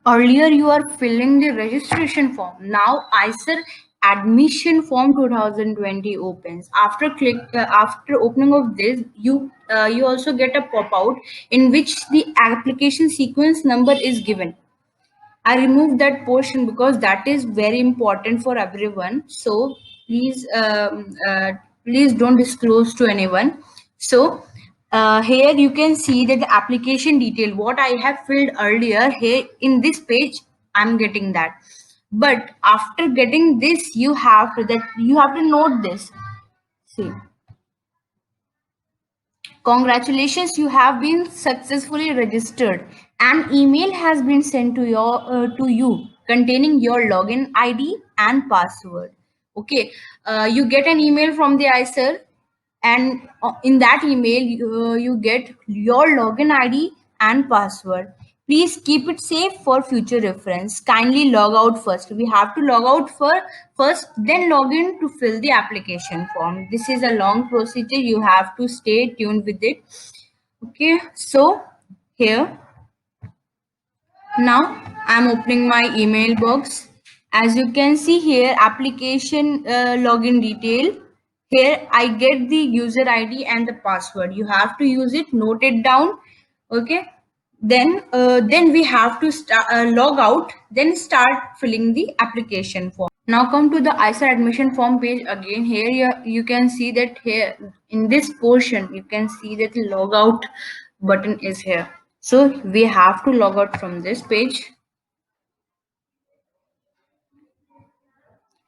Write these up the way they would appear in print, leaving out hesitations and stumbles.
Earlier you are filling the registration form. Now ICER admission form 2020 opens. After opening of this, you also get a pop out in which the application sequence number is given. I removed that portion because that is very important for everyone. So please don't disclose to anyone. So here you can see that the application detail, what I have filled earlier here in this page, I'm getting that. But after getting this, you have to note this. See. Congratulations, you have been successfully registered. An email has been sent to you containing your login ID and password. Okay, you get an email from the ICER, and in that email you get your login ID and password. Please keep it safe for future reference. Kindly log out first. We have to log out first, then log in to fill the application form. This is a long procedure. You have to stay tuned with it. Okay, so here now I'm opening my email box. As you can see here, application login detail. Here I get the user ID and the password. You have to use it, note it down. Okay. Then we have to log out, then start filling the application form. Now come to the ICER admission form page again. Here you can see that here in this portion, you can see that the log out button is here. So we have to log out from this page.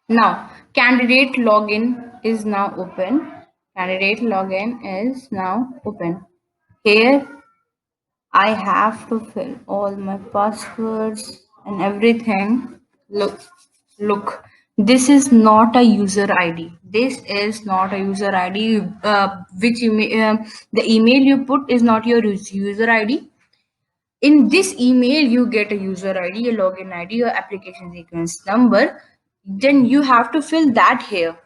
Now candidate login is now open. Candidate login is now open. Here I have to fill all my passwords and everything. Look, this is not a user ID. This is not a user ID. The email you put is not your user ID. In this email, you get a user ID, a login ID, your application sequence number. Then you have to fill that here,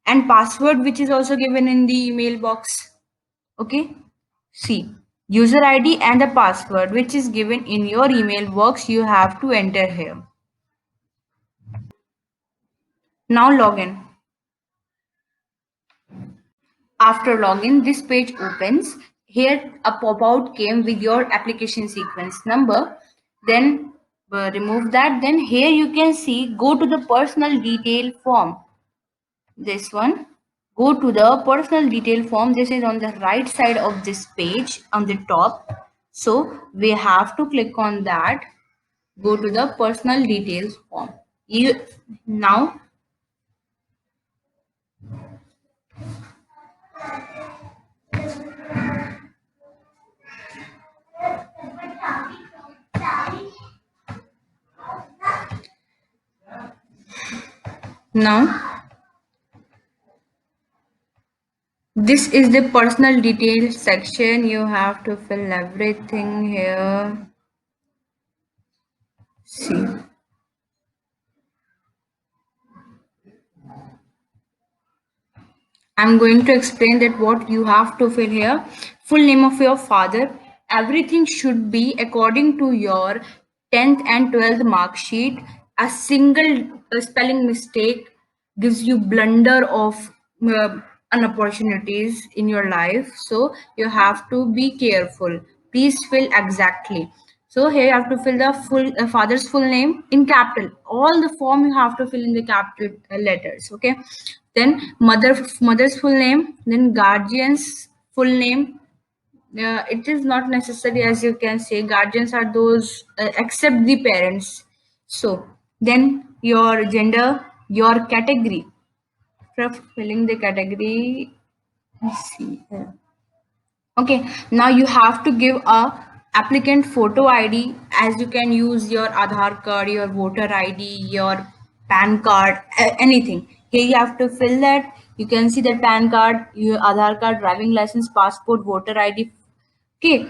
and password, which is also given in the email box. Okay. See, user ID and the password which is given in your email box, you have to enter here. Now login. After login, this page opens. Here a pop-out came with your application sequence number. Then remove that. Then here you can see, go to the personal detail form. This one. Go to the personal detail form. This is on the right side of this page on the top. So we have to click on that. Go to the personal details form. Now this is the personal details section. You have to fill everything here. See. I'm going to explain that what you have to fill here. Full name of your father. Everything should be according to your 10th and 12th mark sheet. A single spelling mistake gives you blunder of opportunities in your life. So you have to be careful. Please fill exactly. So here you have to fill the full father's full name in capital. All the form you have to fill in the capital letters. Okay. Then mother's full name. Then guardian's full name. It is not necessary, as you can say. Guardians are those except the parents. So then your gender, your category. After filling the category, let's see here. Okay, now you have to give a applicant photo ID, as you can use your Aadhaar card, your voter ID, your PAN card, anything. Here you have to fill that. You can see that PAN card, your Aadhaar card, driving license, passport, voter ID. Okay,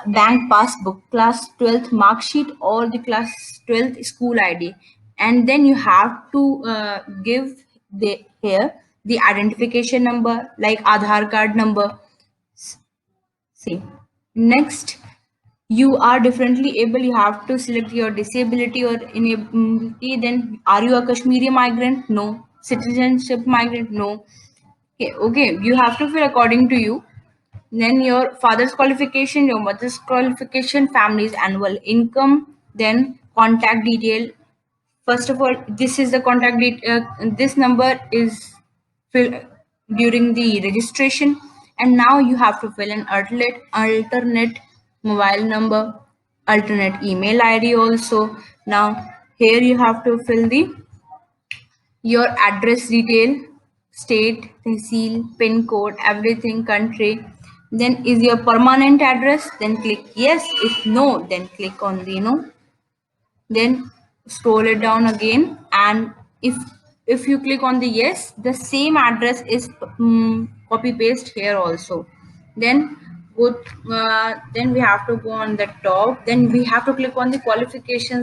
bank passbook, class 12th mark sheet, or the class 12th school ID. And then you have to give here the identification number, like Aadhaar card number. See, next you are differently able, you have to select your disability or inability. Then are you a Kashmiri migrant? No. Citizenship migrant? No. Okay, you have to fill according to you. Then your father's qualification, your mother's qualification, family's annual income, then contact detail. First of all, this is the contact detail. This number is filled during the registration, and now you have to fill an alternate mobile number, alternate email ID also. Now here you have to fill the your address detail, state, tehsil, pin code, everything, country. Then is your permanent address, then click yes. If no, then click on the no. Then scroll it down again, and if you click on the yes, the same address is copy paste here also. Then go then we have to go on the top, then we have to click on the qualification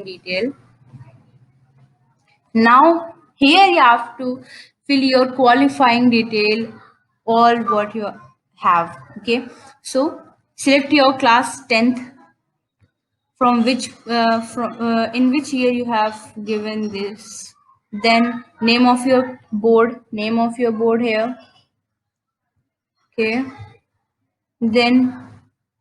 detail. Now here you have to fill your qualifying detail, all what you have. Okay, so select your class 10th, from which from in which year you have given this. Then name of your board here. Okay, then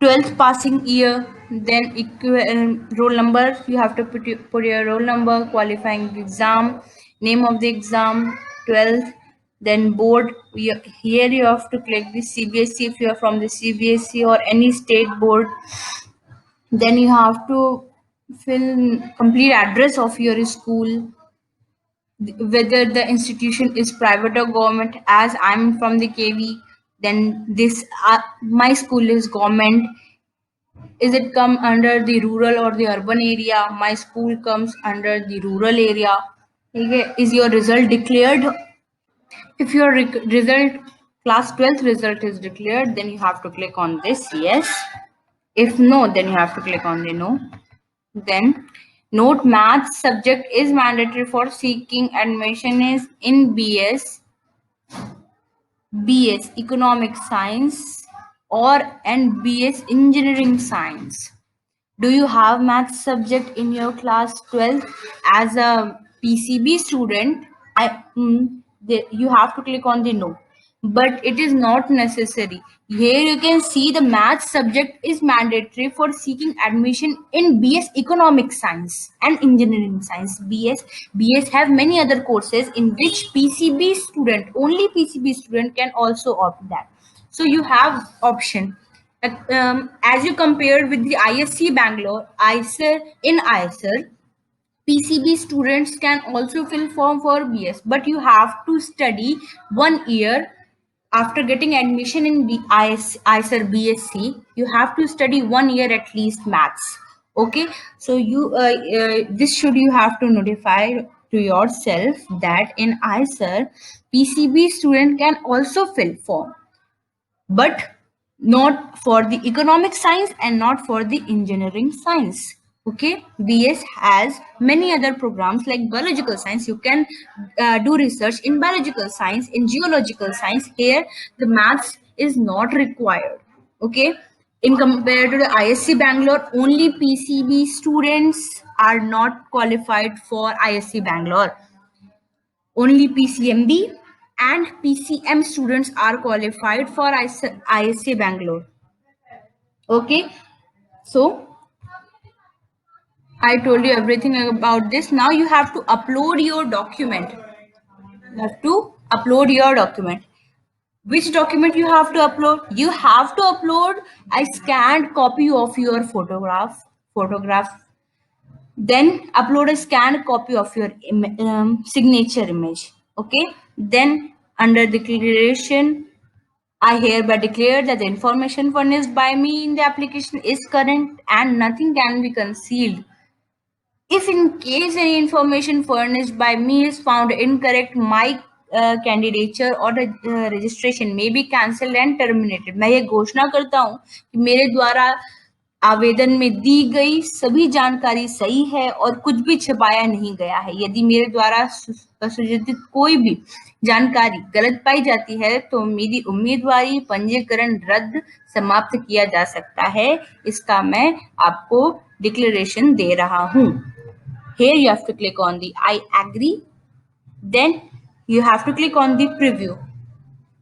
12th passing year, then roll number, you have to put your roll number, qualifying exam, name of the exam, 12th. Then board, here you have to click the CBSE if you are from the CBSE or any state board. Then you have to fill complete address of your school, whether the institution is private or government. As I'm from the KV, then this my school is government. Is it come under the rural or the urban area? My school comes under the rural area. Okay. Is your result declared? If your result, class 12th result is declared, then you have to click on this yes. If no, then you have to click on the no. Then note, math subject is mandatory for seeking admission is in BS Economic Science or and BS Engineering Science. Do you have math subject in your class 12 as a PCB student? You have to click on the no, but it is not necessary. Here you can see the math subject is mandatory for seeking admission in BS Economic Science and Engineering Science. BS have many other courses in which PCB student, only PCB student can also opt that. So you have option. As you compared with the ISC Bangalore, in ISER, PCB students can also fill form for BS, but you have to study 1 year after getting admission in ISER BSc. You have to study 1 year at least maths. Okay, so this should you have to notify to yourself that in ISER, PCB student can also fill form, but not for the economic science and not for the engineering science. Okay, BS has many other programs like biological science. You can do research in biological science, in geological science. Here the maths is not required. Okay, in compared to the ISC Bangalore, only PCB students are not qualified for ISC Bangalore. Only PCMB and PCM students are qualified for ISC Bangalore. Okay, so I told you everything about this. Now you have to upload your document. You have to upload your document. Which document you have to upload? You have to upload a scanned copy of your photograph. Then upload a scanned copy of your signature image. Okay, then under declaration, I hereby declare that the information furnished by me in the application is current and nothing can be concealed. If in case any information furnished by me is found incorrect, my candidature or registration may be cancelled and terminated. मैं ये घोषणा करता हूँ कि मेरे द्वारा आवेदन में दी गई सभी जानकारी सही है और कुछ भी छिपाया नहीं गया है। यदि मेरे द्वारा सुचित कोई भी जानकारी गलत पाई जाती है तो मेरी उम्मीदवारी पंजीकरण रद्द समाप्त किया जा सकता है। इसका मैं आपको डिक्लेरेशन दे रहा हूँ। Here you have to click on the I agree. Then you have to click on the preview.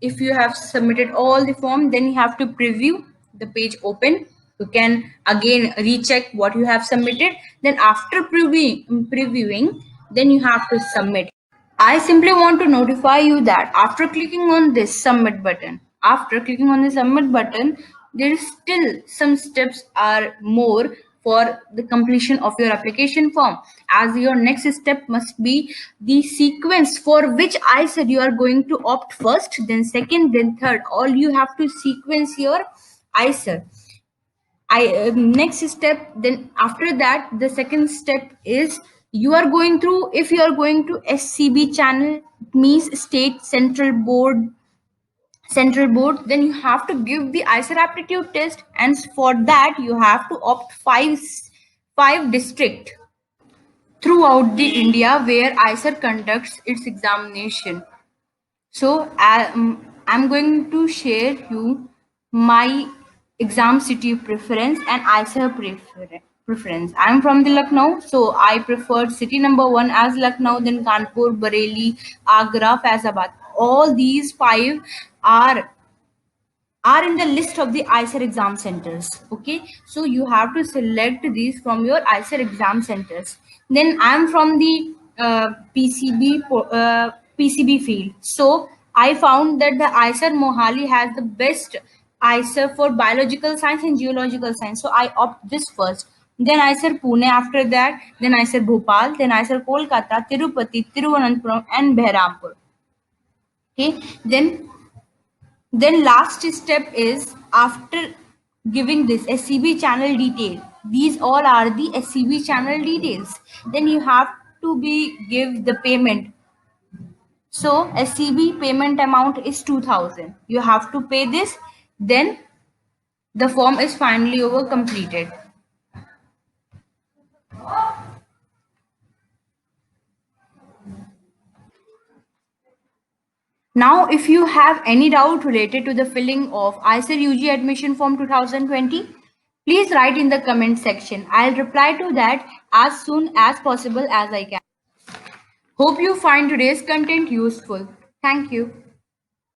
If you have submitted all the form, then you have to preview the page open. You can again recheck what you have submitted. Then after previewing, then you have to submit. I simply want to notify you that after clicking on this submit button, there is still some steps are more for the completion of your application form. As your next step must be the sequence for which I said you are going to opt first, then second, then third. All you have to sequence your ICER. Next step, then after that the second step is you are going through, if you are going to SCB channel, it means central board, then you have to give the ICER aptitude test, and for that you have to opt five district throughout the India where ICER conducts its examination. So I'm going to share you my exam city preference and ICER preference. I'm from the Lucknow, so I preferred city number one as Lucknow, then Kanpur, Bareilly, Agra, Faizabad. All these five are are in the list of the ICER exam centers. Okay, so you have to select these from your ICER exam centers. Then I'm from the PCB field, so I found that the ICER Mohali has the best ICER for biological science and geological science, so I opt this first. Then ICER Pune after that, then ICER Bhopal, then ICER Kolkata, Tirupati, Tiruvananthapuram, and Behrampur. Okay, then last step is after giving this SCB channel detail. These all are the SCB channel details. Then you have to give the payment. So SCB payment amount is 2000. You have to pay this. Then the form is finally over completed. Now, if you have any doubt related to the filling of ICER UG admission form 2020, please write in the comment section. I'll reply to that as soon as possible as I can. Hope you find today's content useful. Thank you.